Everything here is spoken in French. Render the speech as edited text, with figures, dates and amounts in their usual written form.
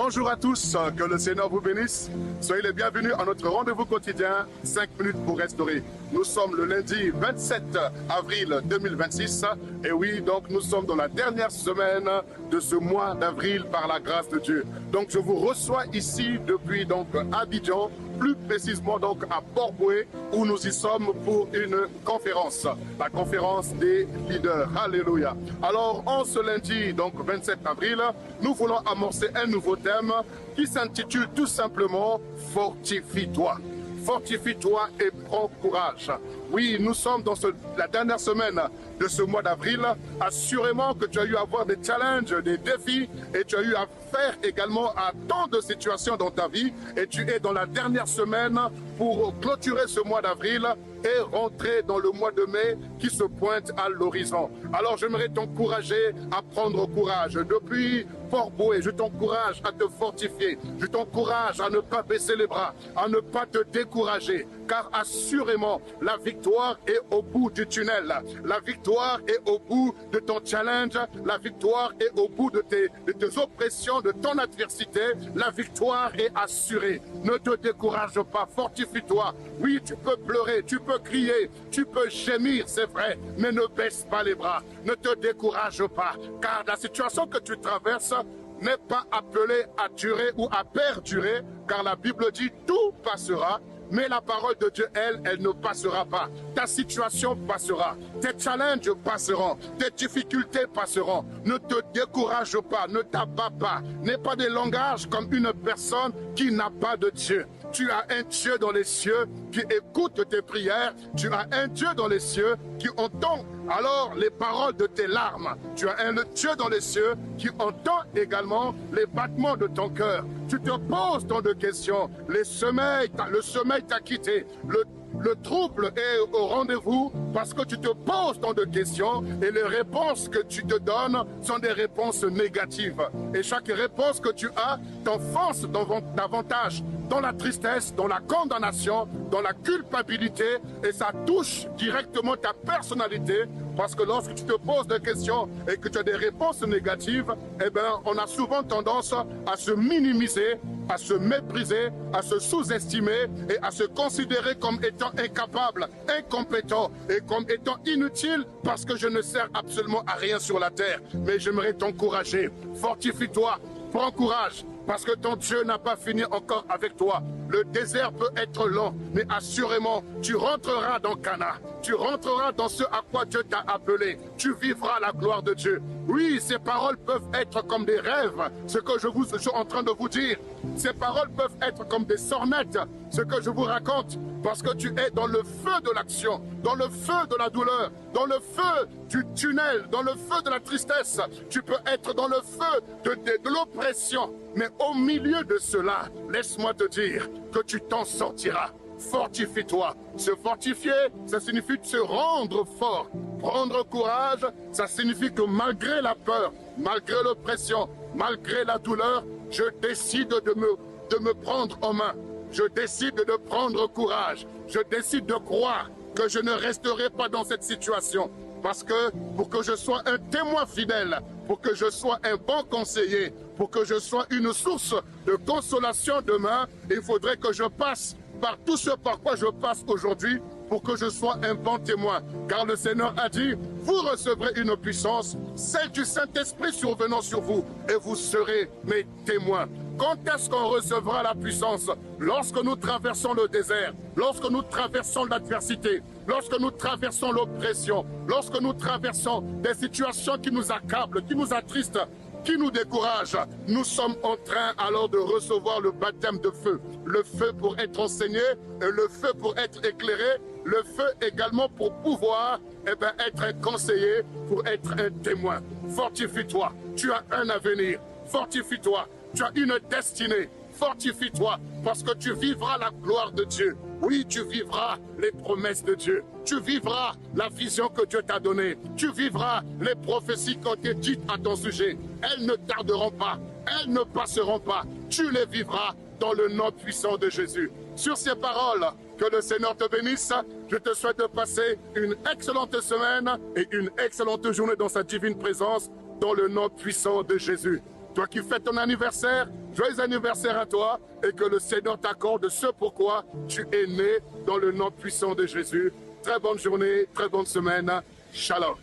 Bonjour à tous, que le Seigneur vous bénisse. Soyez les bienvenus à notre rendez-vous quotidien, 5 minutes pour restaurer. Nous sommes le lundi 27 avril 2026 et oui, donc nous sommes dans la dernière semaine de ce mois d'avril par la grâce de Dieu. Donc je vous reçois ici depuis donc Abidjan, plus précisément donc à Port-Bouët, où nous y sommes pour une conférence, la conférence des leaders. Alléluia. Alors en ce lundi donc 27 avril, nous voulons amorcer un nouveau thème qui s'intitule tout simplement « Fortifie-toi ». Fortifie-toi et prends courage. Oui, nous sommes dans la dernière semaine de ce mois d'avril. Assurément que tu as eu à avoir des challenges, des défis et tu as eu à faire également à tant de situations dans ta vie. Et tu es dans la dernière semaine pour clôturer ce mois d'avril et rentrer dans le mois de mai qui se pointe à l'horizon. Alors j'aimerais t'encourager à prendre courage. Depuis Port-Bouët, je t'encourage à te fortifier. Je t'encourage à ne pas baisser les bras, à ne pas te décourager. Car assurément, la victoire est au bout du tunnel. La victoire est au bout de ton challenge. La victoire est au bout de tes oppressions, de ton adversité. La victoire est assurée. Ne te décourage pas, fortifie-toi. Oui, tu peux pleurer, tu peux crier, tu peux gémir, c'est vrai, mais ne baisse pas les bras. Ne te décourage pas, car la situation que tu traverses n'est pas appelée à durer ou à perdurer, car la Bible dit tout passera. Mais la parole de Dieu, elle ne passera pas. Ta situation passera. Tes challenges passeront. Tes difficultés passeront. Ne te décourage pas. Ne t'abats pas. N'aie pas de langage comme une personne qui n'a pas de Dieu. Tu as un Dieu dans les cieux qui écoute tes prières. Tu as un Dieu dans les cieux qui entend alors les paroles de tes larmes. Tu as un Dieu dans les cieux qui entend également les battements de ton cœur. Tu te poses tant de questions. Le sommeil t'a quitté. Le trouble est au rendez-vous parce que tu te poses tant de questions et les réponses que tu te donnes sont des réponses négatives. Et chaque réponse que tu as t'enfonce davantage dans la tristesse, dans la condamnation, dans la culpabilité et ça touche directement ta personnalité parce que lorsque tu te poses des questions et que tu as des réponses négatives, eh bien, on a souvent tendance à se minimiser, à se mépriser, à se sous-estimer et à se considérer comme étant incapable, incompétent et comme étant inutile parce que je ne sers absolument à rien sur la terre. Mais j'aimerais t'encourager, fortifie-toi, prends courage. Parce que ton Dieu n'a pas fini encore avec toi. Le désert peut être long, mais assurément, tu rentreras dans Cana. Tu rentreras dans ce à quoi Dieu t'a appelé. Tu vivras la gloire de Dieu. Oui, ces paroles peuvent être comme des rêves, ce que je suis en train de vous dire. Ces paroles peuvent être comme des sornettes, ce que je vous raconte, parce que tu es dans le feu de l'action, dans le feu de la douleur, dans le feu du tunnel, dans le feu de la tristesse. Tu peux être dans le feu de l'oppression. Mais au milieu de cela, laisse-moi te dire que tu t'en sortiras. Fortifie-toi. Se fortifier, ça signifie se rendre fort. Prendre courage, ça signifie que malgré la peur, malgré l'oppression, malgré la douleur, je décide de me prendre en main. Je décide de prendre courage. Je décide de croire que je ne resterai pas dans cette situation. Parce que pour que je sois un témoin fidèle, pour que je sois un bon conseiller, pour que je sois une source de consolation demain, il faudrait que je passe par tout ce par quoi je passe aujourd'hui pour que je sois un bon témoin. Car le Seigneur a dit, vous recevrez une puissance, celle du Saint-Esprit survenant sur vous, et vous serez mes témoins. Quand est-ce qu'on recevra la puissance? Lorsque nous traversons le désert, lorsque nous traversons l'adversité, lorsque nous traversons l'oppression, lorsque nous traversons des situations qui nous accablent, qui nous attristent, qui nous découragent, nous sommes en train alors de recevoir le baptême de feu. Le feu pour être enseigné, et le feu pour être éclairé, le feu également pour pouvoir être un conseiller, pour être un témoin. Fortifie-toi, tu as un avenir. Fortifie-toi, tu as une destinée. Fortifie-toi parce que tu vivras la gloire de Dieu. Oui, tu vivras les promesses de Dieu. Tu vivras la vision que Dieu t'a donnée. Tu vivras les prophéties qui ont été dites à ton sujet. Elles ne tarderont pas. Elles ne passeront pas. Tu les vivras dans le nom puissant de Jésus. Sur ces paroles, que le Seigneur te bénisse. Je te souhaite de passer une excellente semaine et une excellente journée dans sa divine présence, dans le nom puissant de Jésus. Toi qui fêtes ton anniversaire, joyeux anniversaire à toi et que le Seigneur t'accorde ce pourquoi tu es né dans le nom puissant de Jésus. Très bonne journée, très bonne semaine. Shalom.